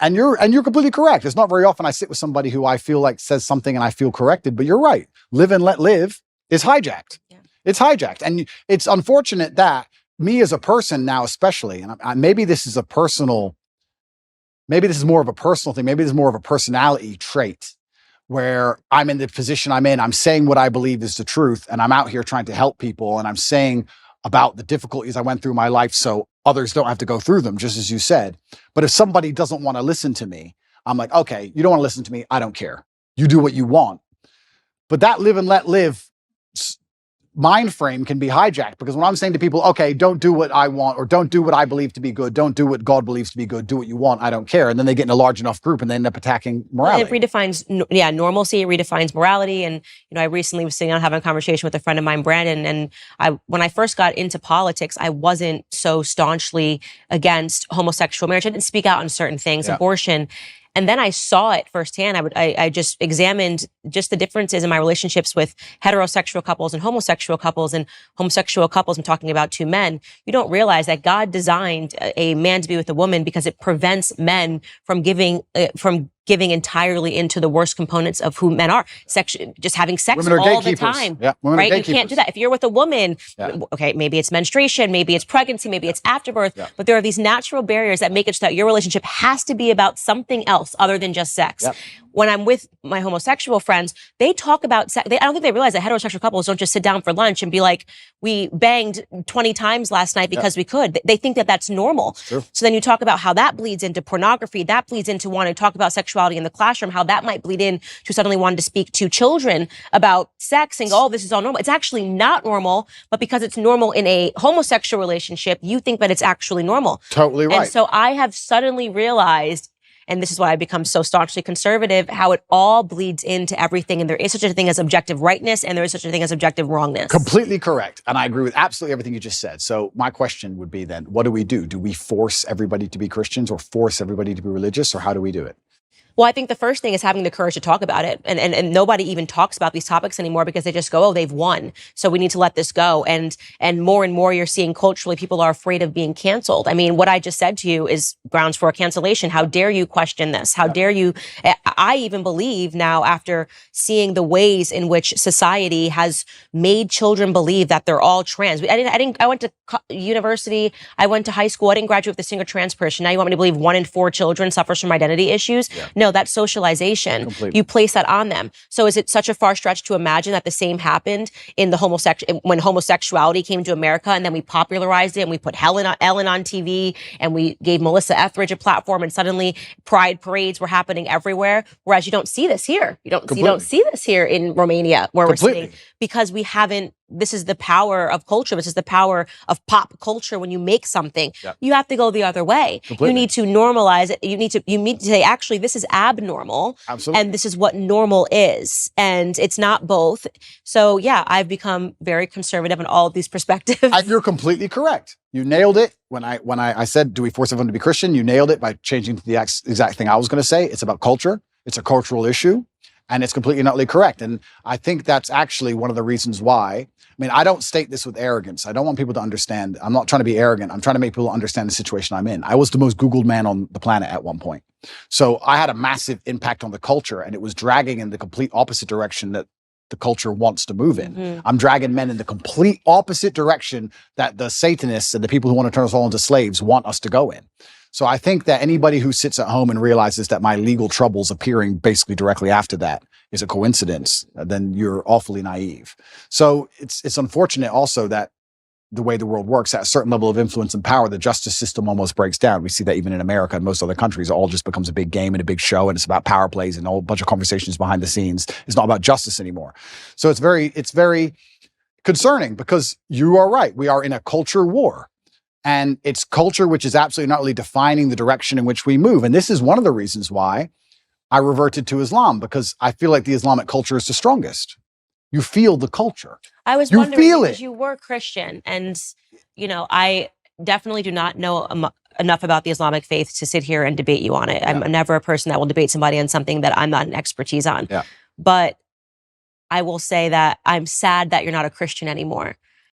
And you're completely correct. It's not very often I sit with somebody who I feel like says something and I feel corrected, but you're right. Live and let live is hijacked. Yeah. It's hijacked. And it's unfortunate that me as a person now, especially, and maybe this is more of a personal thing. Maybe this is more of a personality trait where I'm in the position I'm in. I'm saying what I believe is the truth, and I'm out here trying to help people, and I'm saying about the difficulties I went through in my life so others don't have to go through them, just as you said. But if somebody doesn't want to listen to me, I'm like, okay, you don't want to listen to me. I don't care. You do what you want. But that live and let live mind frame can be hijacked, because when I'm saying to people, okay, don't do what I want, or don't do what I believe to be good, don't do what God believes to be good, do what you want, I don't care. And then they get in a large enough group and they end up attacking morality. It redefines, normalcy, it redefines morality. And, I recently was sitting down having a conversation with a friend of mine, Brandon, and when I first got into politics, I wasn't so staunchly against homosexual marriage. I didn't speak out on certain things, abortion. And then I saw it firsthand. I just examined just the differences in my relationships with heterosexual couples and homosexual couples. And homosexual couples, I'm talking about two men. You don't realize that God designed a man to be with a woman because it prevents men from giving entirely into the worst components of who men are. Just having sex all the time. Yeah, right? You can't do that. If you're with a woman, okay, maybe it's menstruation, maybe it's pregnancy, maybe it's afterbirth, but there are these natural barriers that make it so that your relationship has to be about something else other than just sex. Yep. When I'm with my homosexual friends, they talk about sex. I don't think they realize that heterosexual couples don't just sit down for lunch and be like, we banged 20 times last night because we could. They think that that's normal. Sure. So then you talk about how that bleeds into pornography, that bleeds into wanting to talk about sexuality in the classroom, how that might bleed in to suddenly wanting to speak to children about sex and this is all normal. It's actually not normal, but because it's normal in a homosexual relationship, you think that it's actually normal. Totally right. And so I have suddenly realized, and this is why I've become so staunchly conservative, how it all bleeds into everything. And there is such a thing as objective rightness, and there is such a thing as objective wrongness. Completely correct. And I agree with absolutely everything you just said. So my question would be then, what do we do? Do we force everybody to be Christians, or force everybody to be religious, or how do we do it? Well, I think the first thing is having the courage to talk about it. And nobody even talks about these topics anymore because they just go, oh, they've won, so we need to let this go. And more you're seeing culturally, people are afraid of being canceled. I mean, what I just said to you is grounds for a cancellation. How dare you question this? How dare you? I even believe now, after seeing the ways in which society has made children believe that they're all trans. I went to university. I went to high school. I didn't graduate with a single trans person. Now you want me to believe 1 in 4 children suffers from identity issues? Yeah. No, that's socialization. Completely. You place that on them. So is it such a far stretch to imagine that the same happened in when homosexuality came to America, and then we popularized it and we put Ellen on TV and we gave Melissa Etheridge a platform, and suddenly pride parades were happening everywhere. Whereas you don't see this here. You don't see this here in Romania where we're sitting, because we haven't. This is the power of culture. This is the power of pop culture. When you make something, you have to go the other way. Completely. You need to normalize it. You need to say, actually, this is abnormal. Absolutely. And this is what normal is. And it's not both. So yeah, I've become very conservative in all of these perspectives. And you're completely correct. You nailed it. When I said, do we force everyone to be Christian? You nailed it by changing to the exact thing I was going to say. It's about culture. It's a cultural issue. And it's completely and utterly correct. And I think that's actually one of the reasons why. I mean, I don't state this with arrogance. I don't want people to understand. I'm not trying to be arrogant. I'm trying to make people understand the situation I'm in. I was the most Googled man on the planet at one point. So I had a massive impact on the culture, and it was dragging in the complete opposite direction that the culture wants to move in. Mm-hmm. I'm dragging men in the complete opposite direction that the Satanists and the people who want to turn us all into slaves want us to go in. So I think that anybody who sits at home and realizes that my legal troubles appearing basically directly after that is a coincidence, then you're awfully naive. So it's unfortunate also that the way the world works, at a certain level of influence and power, the justice system almost breaks down. We see that even in America and most other countries. It all just becomes a big game and a big show, and it's about power plays and a whole bunch of conversations behind the scenes. It's not about justice anymore. So it's very concerning, because you are right. We are in a culture war. And it's culture which is absolutely not really defining the direction in which we move. And this is one of the reasons why I reverted to Islam, because I feel like the Islamic culture is the strongest. You feel the culture. I was wondering, because you were Christian, and, I definitely do not know enough about the Islamic faith to sit here and debate you on it. Yeah. I'm never a person that will debate somebody on something that I'm not an expertise on. Yeah. But I will say that I'm sad that you're not a Christian anymore.